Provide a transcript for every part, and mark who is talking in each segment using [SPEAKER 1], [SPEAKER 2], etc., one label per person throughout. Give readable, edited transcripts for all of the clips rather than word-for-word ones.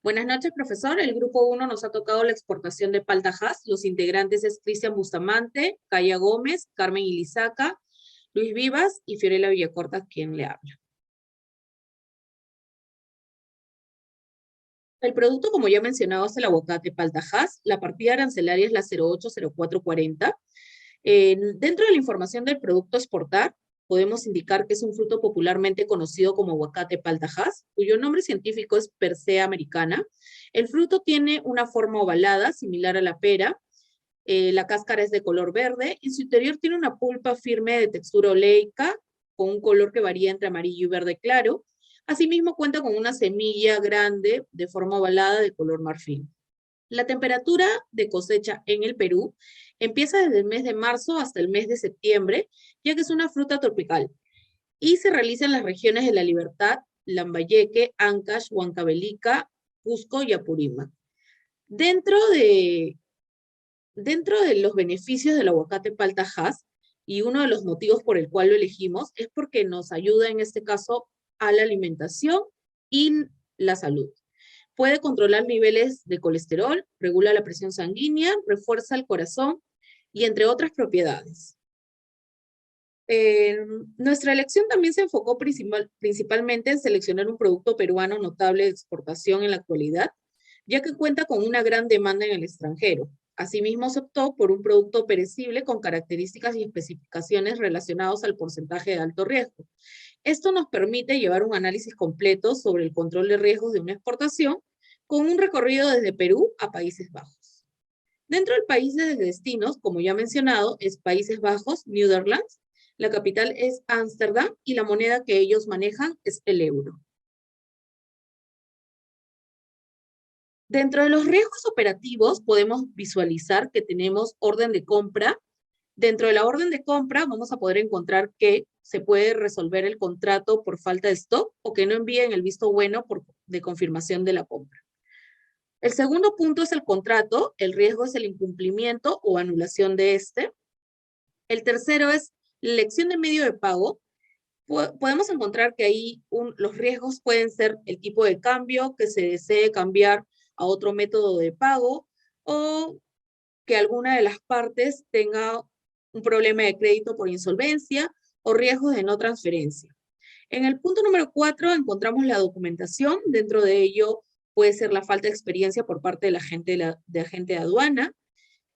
[SPEAKER 1] Buenas noches, profesor. El grupo 1 nos ha tocado la exportación de palta Hass. Los integrantes es Cristian Bustamante, Caya Gómez, Carmen Ilizaca, Luis Vivas y Fiorella Villacorta, quien le habla. El producto, como ya mencionado, es el aguacate palta Hass. La partida arancelaria es la 080440. Dentro de la información del producto a exportar, podemos indicar que es un fruto popularmente conocido como aguacate palta Hass, cuyo nombre científico es Persea americana. El fruto tiene una forma ovalada, similar a la pera. La cáscara es de color verde y su interior tiene una pulpa firme de textura oleica, con un color que varía entre amarillo y verde claro. Asimismo, cuenta con una semilla grande de forma ovalada de color marfil. La temperatura de cosecha en el Perú empieza desde el mes de marzo hasta el mes de septiembre, ya que es una fruta tropical, y se realiza en las regiones de La Libertad, Lambayeque, Ancash, Huancavelica, Cusco y Apurímac. Dentro de, dentro de los beneficios del aguacate palta Hass, y uno de los motivos por el cual lo elegimos, es porque nos ayuda en este caso a la alimentación y la salud. Puede controlar niveles de colesterol, regula la presión sanguínea, refuerza el corazón y entre otras propiedades. Nuestra elección también se enfocó principalmente en seleccionar un producto peruano notable de exportación en la actualidad, ya que cuenta con una gran demanda en el extranjero. Asimismo, se optó por un producto perecible con características y especificaciones relacionados al porcentaje de alto riesgo. Esto nos permite llevar un análisis completo sobre el control de riesgos de una exportación con un recorrido desde Perú a Países Bajos. Dentro del país de destinos, como ya mencionado, es Países Bajos, Netherlands, la capital es Ámsterdam y la moneda que ellos manejan es el euro. Dentro de los riesgos operativos podemos visualizar que tenemos orden de compra. Dentro de la orden de compra vamos a poder encontrar que se puede resolver el contrato por falta de stock o que no envíen el visto bueno de confirmación de la compra. El segundo punto es el contrato, el riesgo es el incumplimiento o anulación de este. El tercero es la elección de medio de pago. Podemos encontrar que ahí los riesgos pueden ser el tipo de cambio, que se desee cambiar a otro método de pago o que alguna de las partes tenga un problema de crédito por insolvencia o riesgos de no transferencia. En el punto número 4 encontramos la documentación. Dentro de ello puede ser la falta de experiencia por parte del agente de aduana.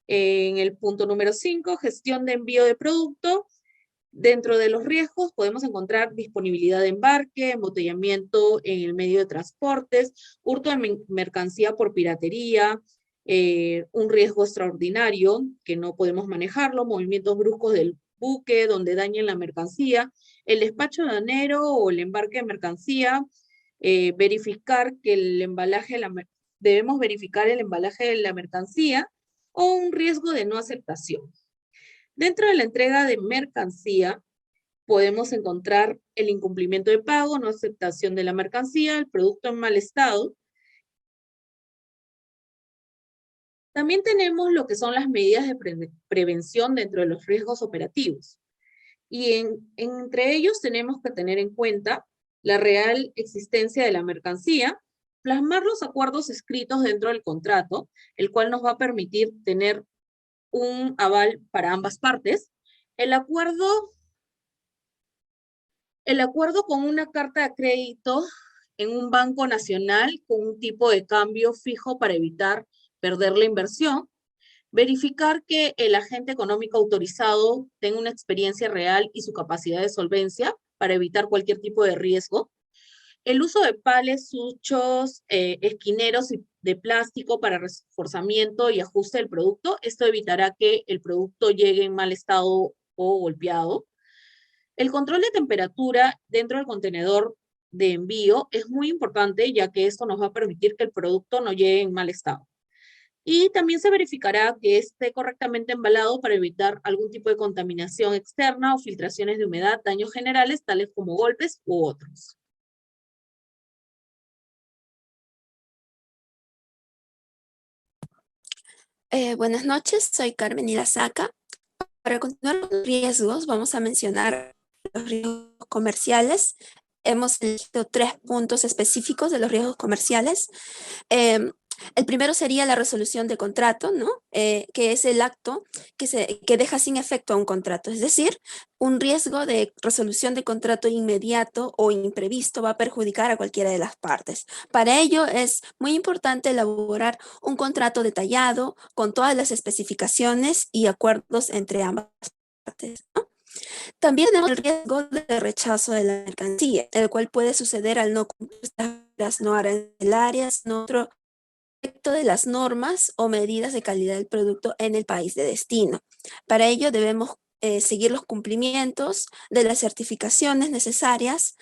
[SPEAKER 1] En el punto número 5, gestión de envío de producto. Dentro de los riesgos podemos encontrar disponibilidad de embarque, embotellamiento en el medio de transportes, hurto de mercancía por piratería, un riesgo extraordinario que no podemos manejarlo, movimientos bruscos del buque donde dañen la mercancía, el despacho aduanero o el embarque de mercancía, verificar que el embalaje, debemos verificar el embalaje de la mercancía o un riesgo de no aceptación. Dentro de la entrega de mercancía, podemos encontrar el incumplimiento de pago, no aceptación de la mercancía, el producto en mal estado. También tenemos lo que son las medidas de prevención dentro de los riesgos operativos. Y entre ellos tenemos que tener en cuenta la real existencia de la mercancía, plasmar los acuerdos escritos dentro del contrato, el cual nos va a permitir tener un aval para ambas partes. El acuerdo con una carta de crédito en un banco nacional con un tipo de cambio fijo para evitar perder la inversión. Verificar que el agente económico autorizado tenga una experiencia real y su capacidad de solvencia para evitar cualquier tipo de riesgo. El uso de pales, suchos, esquineros de plástico para reforzamiento y ajuste del producto. Esto evitará que el producto llegue en mal estado o golpeado. El control de temperatura dentro del contenedor de envío es muy importante, ya que esto nos va a permitir que el producto no llegue en mal estado. Y también se verificará que esté correctamente embalado para evitar algún tipo de contaminación externa o filtraciones de humedad, daños generales, tales como golpes u otros.
[SPEAKER 2] Buenas noches, soy Carmen Irazaca. Para continuar con los riesgos, vamos a mencionar los riesgos comerciales, hemos elegido 3 puntos específicos de los riesgos comerciales. El primero sería la resolución de contrato, ¿no? Que es el acto que deja sin efecto a un contrato. Es decir, un riesgo de resolución de contrato inmediato o imprevisto va a perjudicar a cualquiera de las partes. Para ello es muy importante elaborar un contrato detallado con todas las especificaciones y acuerdos entre ambas partes, ¿no? También tenemos el riesgo de rechazo de la mercancía, el cual puede suceder al no cumplir las no arancelarias, no otro de las normas o medidas de calidad del producto en el país de destino. Para ello debemos seguir los cumplimientos de las certificaciones necesarias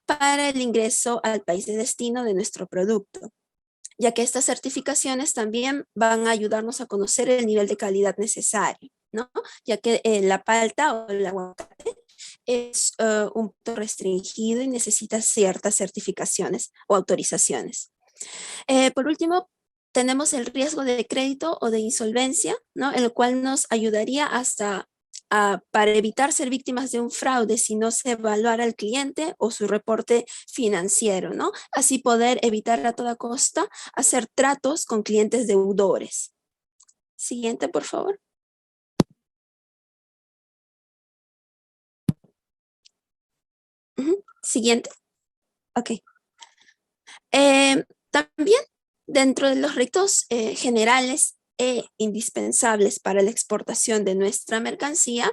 [SPEAKER 2] para el ingreso al país de destino de nuestro producto, ya que estas certificaciones también van a ayudarnos a conocer el nivel de calidad necesario, ¿no? Ya que la palta o el aguacate es un producto restringido y necesita ciertas certificaciones o autorizaciones. Por último, tenemos el riesgo de crédito o de insolvencia, ¿no? El cual nos ayudaría para evitar ser víctimas de un fraude si no se evaluara al cliente o su reporte financiero, ¿no? Así poder evitar a toda costa hacer tratos con clientes deudores. Siguiente, por favor. Siguiente. Ok. También dentro de los retos generales e indispensables para la exportación de nuestra mercancía,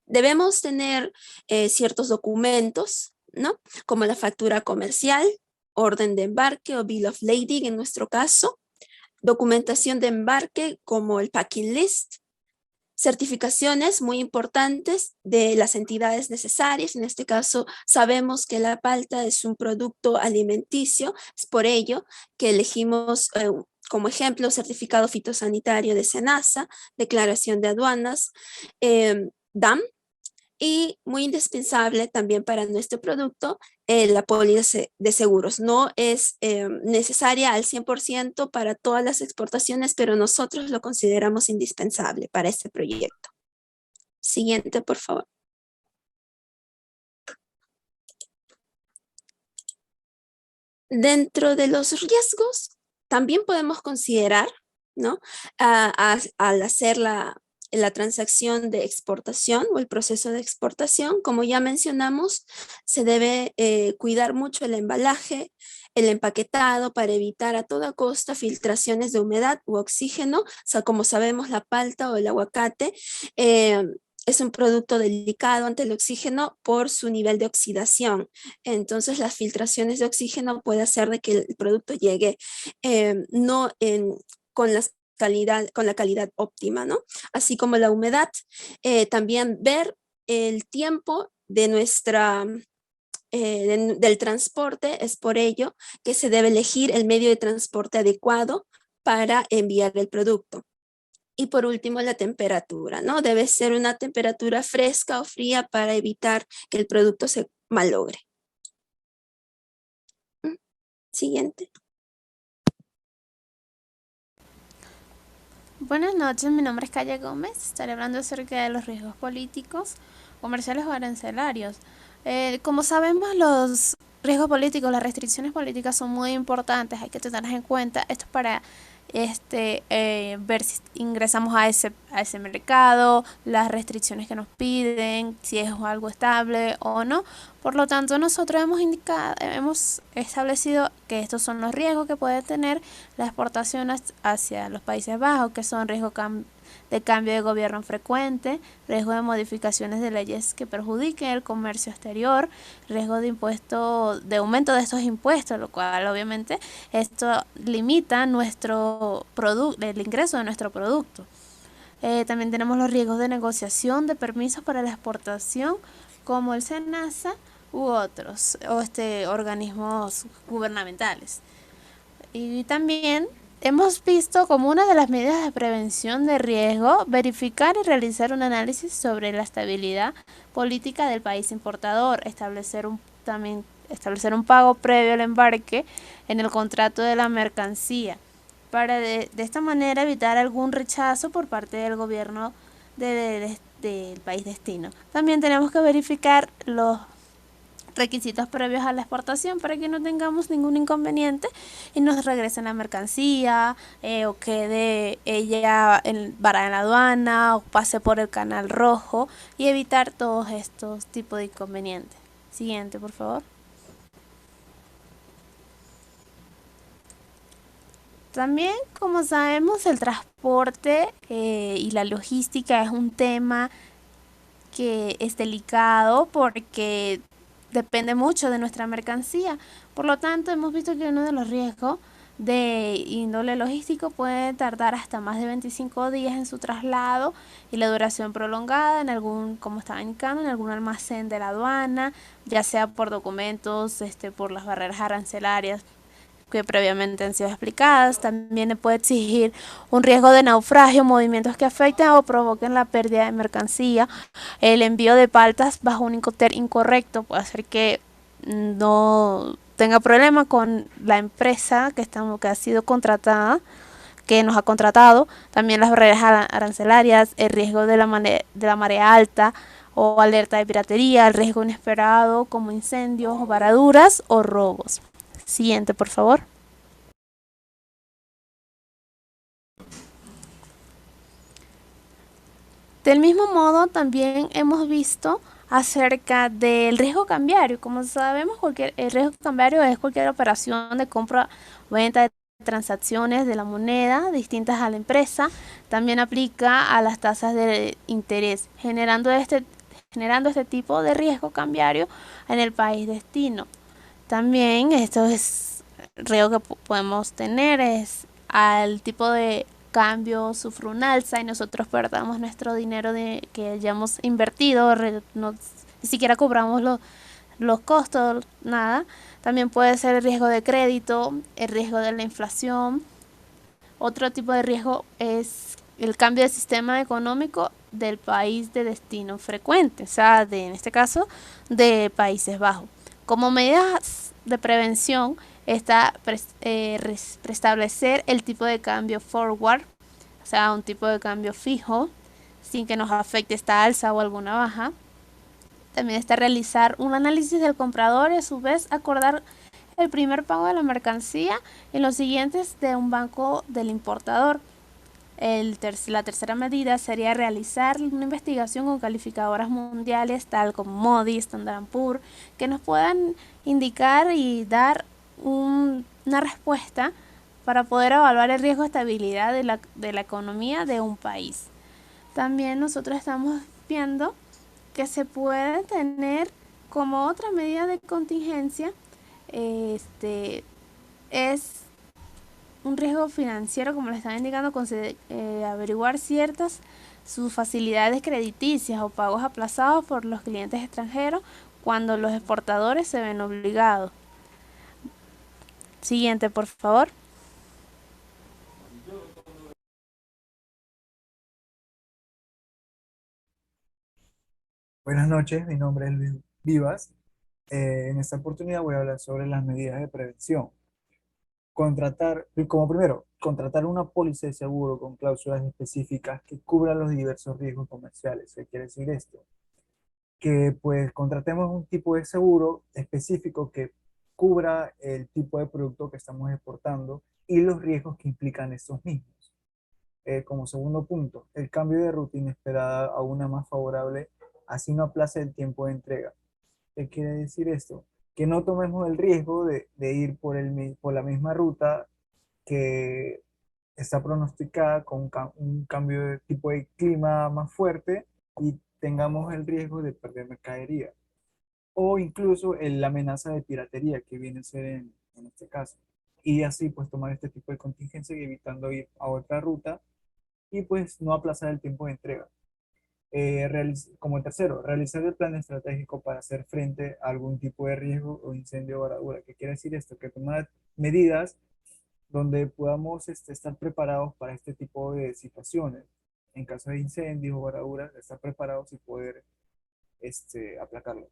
[SPEAKER 2] debemos tener ciertos documentos, ¿no? Como la factura comercial, orden de embarque o bill of lading en nuestro caso, documentación de embarque como el packing list, certificaciones muy importantes de las entidades necesarias. En este caso, sabemos que la palta es un producto alimenticio, es por ello que elegimos como ejemplo certificado fitosanitario de SENASA, declaración de aduanas, DAM, y muy indispensable también para nuestro producto, la póliza de seguros. No es necesaria al 100% para todas las exportaciones, pero nosotros lo consideramos indispensable para este proyecto. Siguiente, por favor. Dentro de los riesgos, también podemos considerar, ¿no? Al hacer la transacción de exportación o el proceso de exportación, como ya mencionamos, se debe cuidar mucho el embalaje, el empaquetado para evitar a toda costa filtraciones de humedad u oxígeno. O sea, como sabemos, la palta o el aguacate es un producto delicado ante el oxígeno por su nivel de oxidación. Entonces, las filtraciones de oxígeno puede hacer de que el producto llegue no con con la calidad óptima, ¿no? Así como la humedad, también ver el tiempo de del transporte. Es por ello que se debe elegir el medio de transporte adecuado para enviar el producto. Y por último, la temperatura, ¿no? Debe ser una temperatura fresca o fría para evitar que el producto se malogre. Siguiente.
[SPEAKER 3] Buenas noches, mi nombre es Calle Gómez. Estaré hablando acerca de los riesgos políticos, comerciales o arancelarios. Como sabemos, los riesgos políticos, las restricciones políticas son muy importantes, hay que tenerlas en cuenta. Esto es para ver si ingresamos a ese mercado, las restricciones que nos piden, si es algo estable o no. Por lo tanto, nosotros hemos establecido que estos son los riesgos que puede tener la exportación hacia los Países Bajos, que son riesgo de cambio de gobierno frecuente, riesgo de modificaciones de leyes que perjudiquen el comercio exterior, riesgo de aumento de estos impuestos, lo cual obviamente esto limita el ingreso de nuestro producto. También tenemos los riesgos de negociación de permisos para la exportación, como el SENASA u otros, organismos gubernamentales. Y también hemos visto como una de las medidas de prevención de riesgo verificar y realizar un análisis sobre la estabilidad política del país importador, establecer un pago previo al embarque en el contrato de la mercancía, para de esta manera evitar algún rechazo por parte del gobierno del país destino. También tenemos que verificar requisitos previos a la exportación para que no tengamos ningún inconveniente y nos regresen la mercancía o quede ella varada en la aduana o pase por el canal rojo y evitar todos estos tipos de inconvenientes. Siguiente, por favor. También, como sabemos, el transporte y la logística es un tema que es delicado porque depende mucho de nuestra mercancía. Por lo tanto, hemos visto que uno de los riesgos de índole logístico puede tardar hasta más de 25 días en su traslado y la duración prolongada en algún, como estaba indicando, en algún almacén de la aduana, ya sea por documentos, por las barreras arancelarias que previamente han sido explicadas. También puede exigir un riesgo de naufragio, movimientos que afecten o provoquen la pérdida de mercancía. El envío de paltas bajo un incoter incorrecto puede hacer que no tenga problema con la empresa que ha sido contratada, que nos ha contratado. También las barreras arancelarias, el riesgo de la marea alta o alerta de piratería, el riesgo inesperado como incendios, varaduras o robos. Siguiente, por favor. Del mismo modo, también hemos visto acerca del riesgo cambiario. Como sabemos, el riesgo cambiario es cualquier operación de compra o venta de transacciones de la moneda distintas a la empresa. También aplica a las tasas de interés, generando este tipo de riesgo cambiario en el país destino. También esto es riesgo que podemos tener es al tipo de cambio sufre un alza y nosotros perdamos nuestro dinero que hayamos invertido, no, ni siquiera cobramos los costos, nada. También puede ser el riesgo de crédito, el riesgo de la inflación. Otro tipo de riesgo es el cambio de sistema económico del país de destino frecuente, o sea, en este caso, de Países Bajos. Como medidas de prevención está restablecer el tipo de cambio forward, o sea, un tipo de cambio fijo, sin que nos afecte esta alza o alguna baja. También está realizar un análisis del comprador y a su vez acordar el primer pago de la mercancía y los siguientes de un banco del importador. La tercera medida sería realizar una investigación con calificadoras mundiales tal como Modi, Standard & Poor's, que nos puedan indicar y dar una respuesta para poder evaluar el riesgo de estabilidad de la economía de un país. También nosotros estamos viendo que se puede tener como otra medida de contingencia, es un riesgo financiero, como le estaba indicando, averiguar ciertas sus facilidades crediticias o pagos aplazados por los clientes extranjeros cuando los exportadores se ven obligados. Siguiente, por favor.
[SPEAKER 4] Buenas noches, mi nombre es Luis Vivas. En esta oportunidad voy a hablar sobre las medidas de prevención. Como primero, contratar una póliza de seguro con cláusulas específicas que cubran los diversos riesgos comerciales. ¿Qué quiere decir esto? Que pues contratemos un tipo de seguro específico que cubra el tipo de producto que estamos exportando y los riesgos que implican estos mismos. Como segundo punto, el cambio de ruta inesperada a una más favorable, así no aplace el tiempo de entrega. ¿Qué quiere decir esto? Que no tomemos el riesgo de ir por la misma ruta que está pronosticada con un cambio de tipo de clima más fuerte y tengamos el riesgo de perder mercadería. O incluso la amenaza de piratería que viene a ser en este caso. Y así pues tomar este tipo de contingencia y evitando ir a otra ruta y pues no aplazar el tiempo de entrega. Como tercero, realizar el plan estratégico para hacer frente a algún tipo de riesgo o incendio o varadura. ¿Qué quiere decir esto? Que tomar medidas donde podamos estar preparados para este tipo de situaciones. En caso de incendios o varaduras, estar preparados y poder aplacarlo.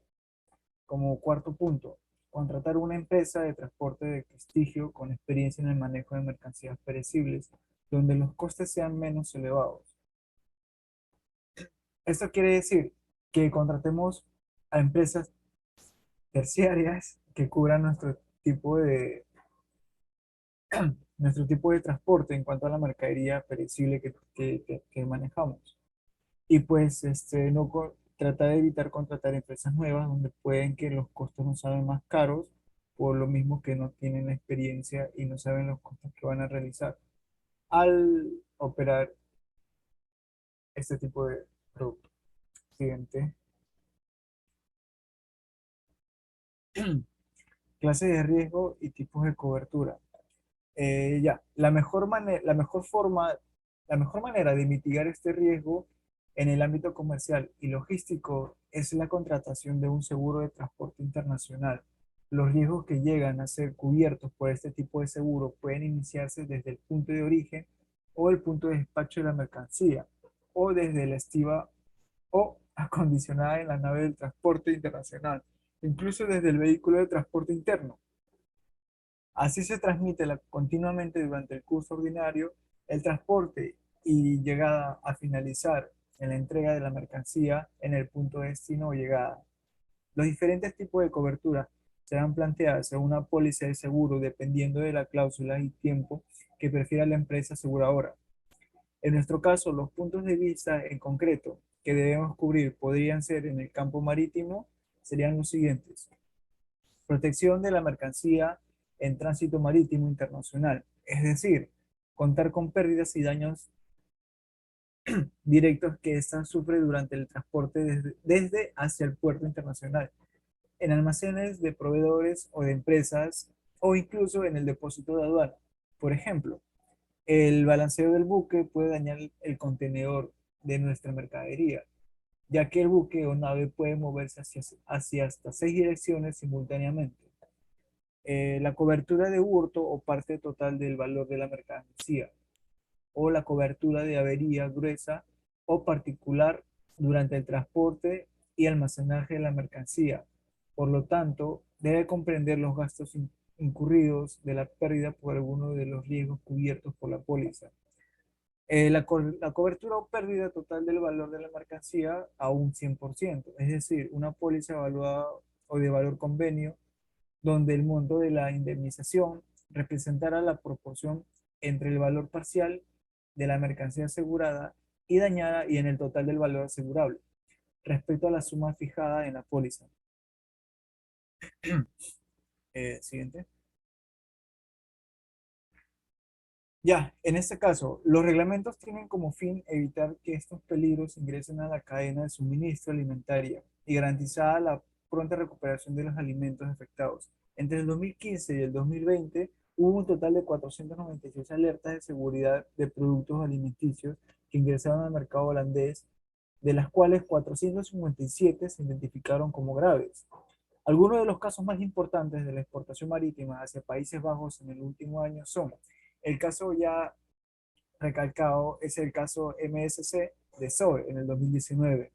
[SPEAKER 4] Como cuarto punto, contratar una empresa de transporte de prestigio con experiencia en el manejo de mercancías perecibles, donde los costes sean menos elevados. Esto quiere decir que contratemos a empresas terciarias que cubran nuestro tipo de transporte en cuanto a la mercadería perecible que manejamos. Y pues tratar de evitar contratar empresas nuevas donde pueden que los costos nos salen más caros por lo mismo que no tienen la experiencia y no saben los costos que van a realizar al operar este tipo de producto. Siguiente. Clases de riesgo y tipos de cobertura. La mejor manera de mitigar este riesgo en el ámbito comercial y logístico es la contratación de un seguro de transporte internacional. Los riesgos que llegan a ser cubiertos por este tipo de seguro pueden iniciarse desde el punto de origen o el punto de despacho de la mercancía, o desde la estiva o acondicionada en la nave del transporte internacional, incluso desde el vehículo de transporte interno. Así se transmite continuamente durante el curso ordinario el transporte y llegada a finalizar en la entrega de la mercancía en el punto de destino o llegada. Los diferentes tipos de cobertura serán planteadas en una póliza de seguro dependiendo de la cláusula y tiempo que prefiera la empresa aseguradora. En nuestro caso, los puntos de vista en concreto que debemos cubrir podrían ser en el campo marítimo, serían los siguientes: protección de la mercancía en tránsito marítimo internacional, es decir, contar con pérdidas y daños directos que ésta sufre durante el transporte desde hacia el puerto internacional, en almacenes de proveedores o de empresas, o incluso en el depósito de aduana. Por ejemplo, el balanceo del buque puede dañar el contenedor de nuestra mercadería, ya que el buque o nave puede moverse hacia hasta 6 direcciones simultáneamente. La cobertura de hurto o parte total del valor de la mercancía, o la cobertura de avería gruesa o particular durante el transporte y almacenaje de la mercancía. Por lo tanto, debe comprender los gastos incurridos de la pérdida por alguno de los riesgos cubiertos por la póliza. La cobertura o pérdida total del valor de la mercancía a un 100%, es decir, una póliza evaluada o de valor convenio donde el monto de la indemnización representará la proporción entre el valor parcial de la mercancía asegurada y dañada y en el total del valor asegurable, respecto a la suma fijada en la póliza. Siguiente. Ya, en este caso, los reglamentos tienen como fin evitar que estos peligros ingresen a la cadena de suministro alimentaria y garantizar la pronta recuperación de los alimentos afectados. Entre el 2015 y el 2020 hubo un total de 496 alertas de seguridad de productos alimenticios que ingresaron al mercado holandés, de las cuales 457 se identificaron como graves. Algunos de los casos más importantes de la exportación marítima hacia Países Bajos en el último año son: el caso ya recalcado es el caso MSC de Zoe en el 2019.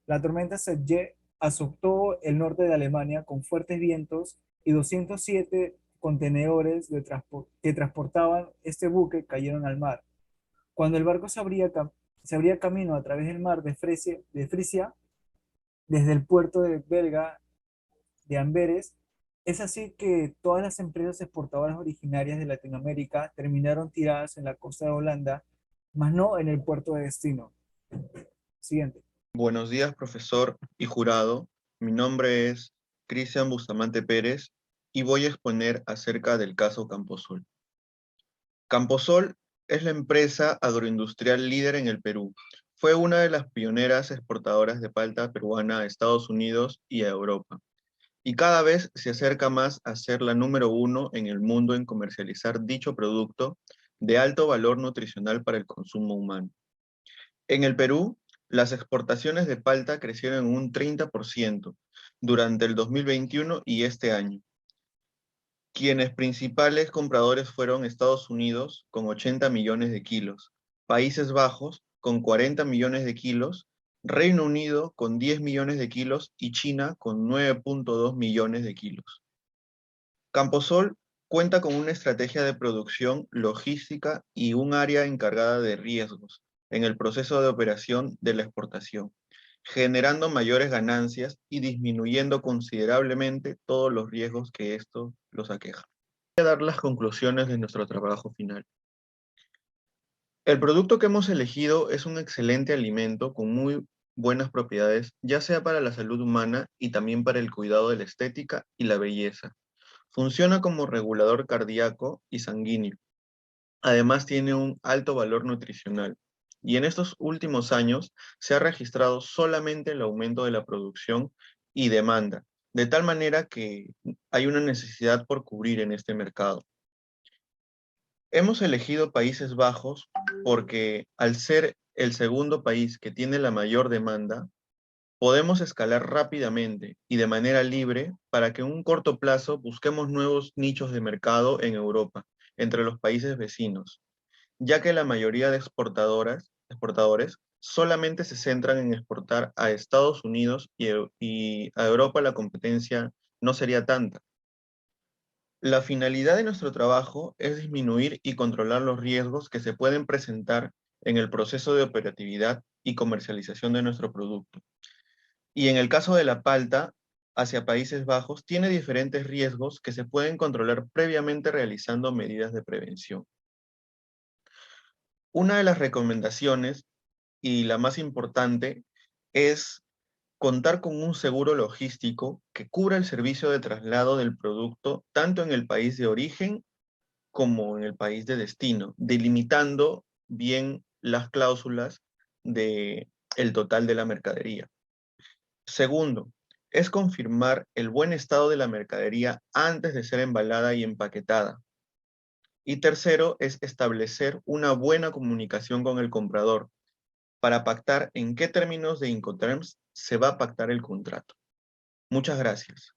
[SPEAKER 4] La tormenta Serge azotó el norte de Alemania con fuertes vientos y 207 contenedores que transportaban este buque cayeron al mar. Cuando el barco se abría camino a través del mar de Frisia, desde el puerto de belga de Amberes, es así que todas las empresas exportadoras originarias de Latinoamérica terminaron tiradas en la costa de Holanda, mas no en el puerto de destino. Siguiente.
[SPEAKER 5] Buenos días, profesor y jurado. Mi nombre es Cristian Bustamante Pérez y voy a exponer acerca del caso Camposol. Camposol es la empresa agroindustrial líder en el Perú. Fue una de las pioneras exportadoras de palta peruana a Estados Unidos y a Europa, y cada vez se acerca más a ser la número 1 en el mundo en comercializar dicho producto de alto valor nutricional para el consumo humano. En el Perú, las exportaciones de palta crecieron en un 30% durante el 2021 y este año. Quienes principales compradores fueron Estados Unidos con 80 millones de kilos, Países Bajos con 40 millones de kilos, Reino Unido con 10 millones de kilos y China con 9.2 millones de kilos. Camposol cuenta con una estrategia de producción, logística y un área encargada de riesgos en el proceso de operación de la exportación, generando mayores ganancias y disminuyendo considerablemente todos los riesgos que esto los aqueja. Voy a dar las conclusiones de nuestro trabajo final. El producto que hemos elegido es un excelente alimento con muy buenas propiedades, ya sea para la salud humana y también para el cuidado de la estética y la belleza. Funciona como regulador cardíaco y sanguíneo. Además tiene un alto valor nutricional. Y en estos últimos años se ha registrado solamente el aumento de la producción y demanda, de tal manera que hay una necesidad por cubrir en este mercado. Hemos elegido Países Bajos porque al ser el segundo país que tiene la mayor demanda, podemos escalar rápidamente y de manera libre para que en un corto plazo busquemos nuevos nichos de mercado en Europa, entre los países vecinos, ya que la mayoría de exportadores solamente se centran en exportar a Estados Unidos y a Europa la competencia no sería tanta. La finalidad de nuestro trabajo es disminuir y controlar los riesgos que se pueden presentar en el proceso de operatividad y comercialización de nuestro producto. Y en el caso de la palta hacia Países Bajos, tiene diferentes riesgos que se pueden controlar previamente realizando medidas de prevención. Una de las recomendaciones, y la más importante, es contar con un seguro logístico que cubra el servicio de traslado del producto tanto en el país de origen como en el país de destino, delimitando bien las cláusulas del total de la mercadería. Segundo, es confirmar el buen estado de la mercadería antes de ser embalada y empaquetada. Y tercero, es establecer una buena comunicación con el comprador para pactar en qué términos de Incoterms se va a pactar el contrato. Muchas gracias.